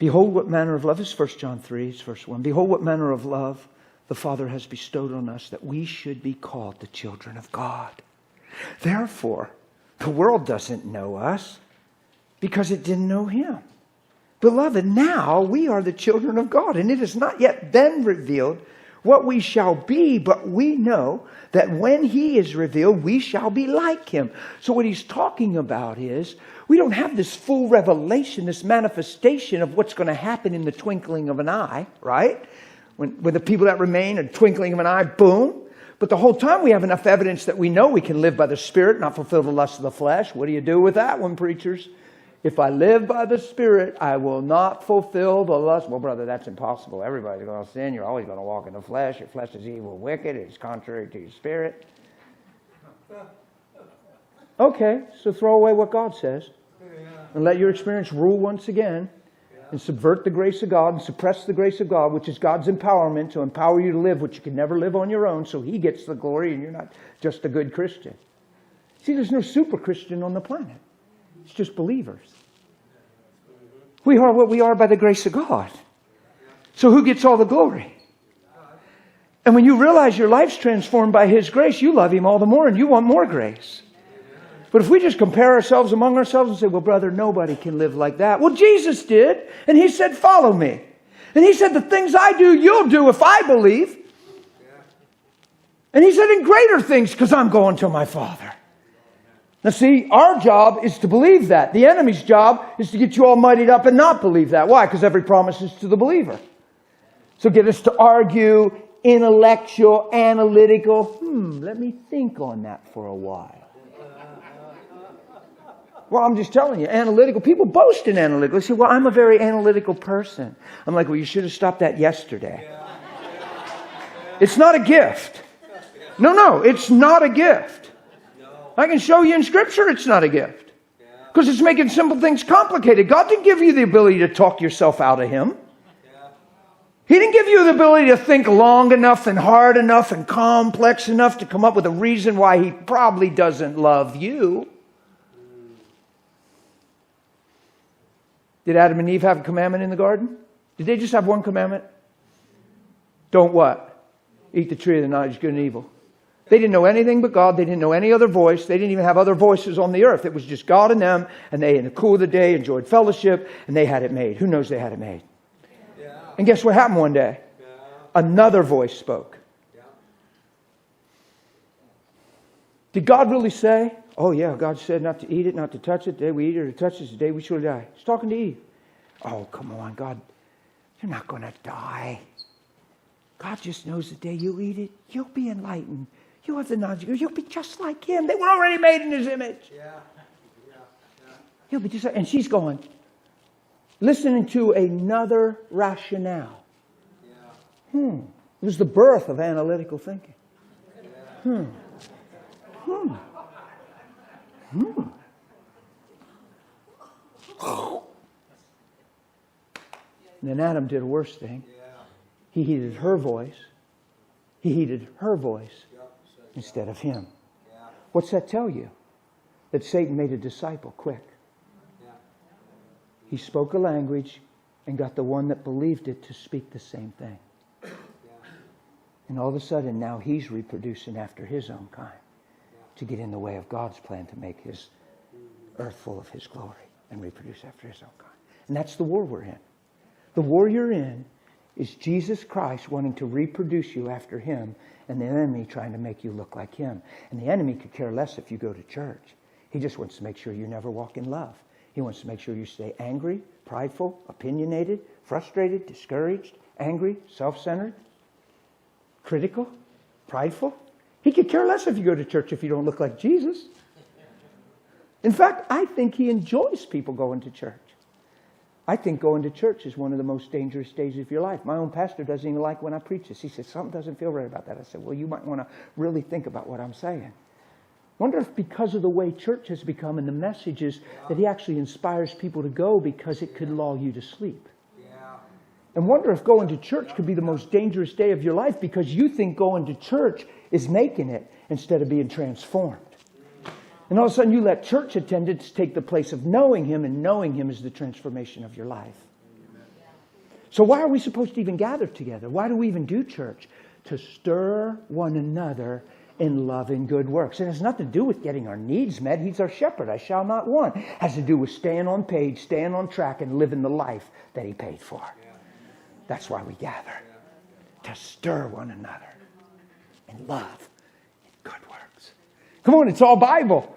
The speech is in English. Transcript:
Behold what manner of love, this is 1 John 3, it's verse 1. Behold what manner of love the Father has bestowed on us, that we should be called the children of God. Therefore, the world doesn't know us because it didn't know Him. Beloved, now we are the children of God, and it has not yet been revealed what we shall be, but we know that when He is revealed, we shall be like Him. So what he's talking about is, we don't have this full revelation, this manifestation of what's going to happen in the twinkling of an eye, right? When the people that remain, a twinkling of an eye, boom. But the whole time we have enough evidence that we know we can live by the Spirit, not fulfill the lust of the flesh. What do you do with that one, preachers? If I live by the Spirit, I will not fulfill the lust. Well, brother, that's impossible. Everybody's going to sin. You're always going to walk in the flesh. Your flesh is evil, wicked. It's contrary to your spirit. Okay, so throw away what God says. And let your experience rule once again. And subvert the grace of God and suppress the grace of God, which is God's empowerment to empower you to live what you can never live on your own, so He gets the glory and you're not just a good Christian. See, there's no super Christian on the planet. It's just believers. We are what we are by the grace of God. So who gets all the glory? And when you realize your life's transformed by His grace, you love Him all the more and you want more grace. But if we just compare ourselves among ourselves and say, well, brother, nobody can live like that. Well, Jesus did. And He said, follow me. And He said, the things I do, you'll do if I believe. And He said, in greater things, because I'm going to my Father. Now see, our job is to believe that. The enemy's job is to get you all muddied up and not believe that. Why? Because every promise is to the believer. So get us to argue, intellectual, analytical. Let me think on that for a while. Well, I'm just telling you, analytical. People boast in analytical. They say, well, I'm a very analytical person. I'm like, well, you should have stopped that yesterday. It's not a gift. No, it's not a gift. I can show you in Scripture it's not a gift. Because it's making simple things complicated. God didn't give you the ability to talk yourself out of Him. He didn't give you the ability to think long enough and hard enough and complex enough to come up with a reason why He probably doesn't love you. Did Adam and Eve have a commandment in the garden? Did they just have one commandment? Don't what? Eat the tree of the knowledge of good and evil. They didn't know anything but God. They didn't know any other voice. They didn't even have other voices on the earth. It was just God and them. And they, in the cool of the day, enjoyed fellowship. And they had it made. Who knows they had it made? Yeah. And guess what happened one day? Yeah. Another voice spoke. Yeah. Did God really say, oh yeah, God said not to eat it, not to touch it. The day we eat it or touch it is the day we shall die. He's talking to Eve. Oh, come on, God. You're not going to die. God just knows the day you eat it, you'll be enlightened. You'll have the knowledge. You'll be just like Him. They were already made in His image. Yeah. You'll be just like, and she's going, listening to another rationale. It was the birth of analytical thinking. And then Adam did a worse thing. He heeded her voice. He heeded her voice instead of him. What's that tell you? That Satan made a disciple quick. He spoke a language and got the one that believed it to speak the same thing. And all of a sudden now he's reproducing after his own kind to get in the way of God's plan to make His earth full of His glory and reproduce after His own kind. And that's the war we're in. The war you're in is Jesus Christ wanting to reproduce you after Him and the enemy trying to make you look like Him. And the enemy could care less if you go to church. He just wants to make sure you never walk in love. He wants to make sure you stay angry, prideful, opinionated, frustrated, discouraged, angry, self-centered, critical, prideful. He could care less if you go to church if you don't look like Jesus. In fact, I think He enjoys people going to church. I think going to church is one of the most dangerous days of your life. My own pastor doesn't even like when I preach this. He says, something doesn't feel right about that. I said, well, you might want to really think about what I'm saying. Wonder if because of the way church has become and the messages that He actually inspires people to go because it could lull you to sleep. And wonder if going to church could be the most dangerous day of your life because you think going to church is making it instead of being transformed. And all of a sudden you let church attendance take the place of knowing Him, and knowing Him is the transformation of your life. So why are we supposed to even gather together? Why do we even do church? To stir one another in love and good works. And it has nothing to do with getting our needs met. He's our shepherd. I shall not want. It has to do with staying on page, staying on track, and living the life that He paid for. That's why we gather. To stir one another in love and good works. Come on, it's all Bible.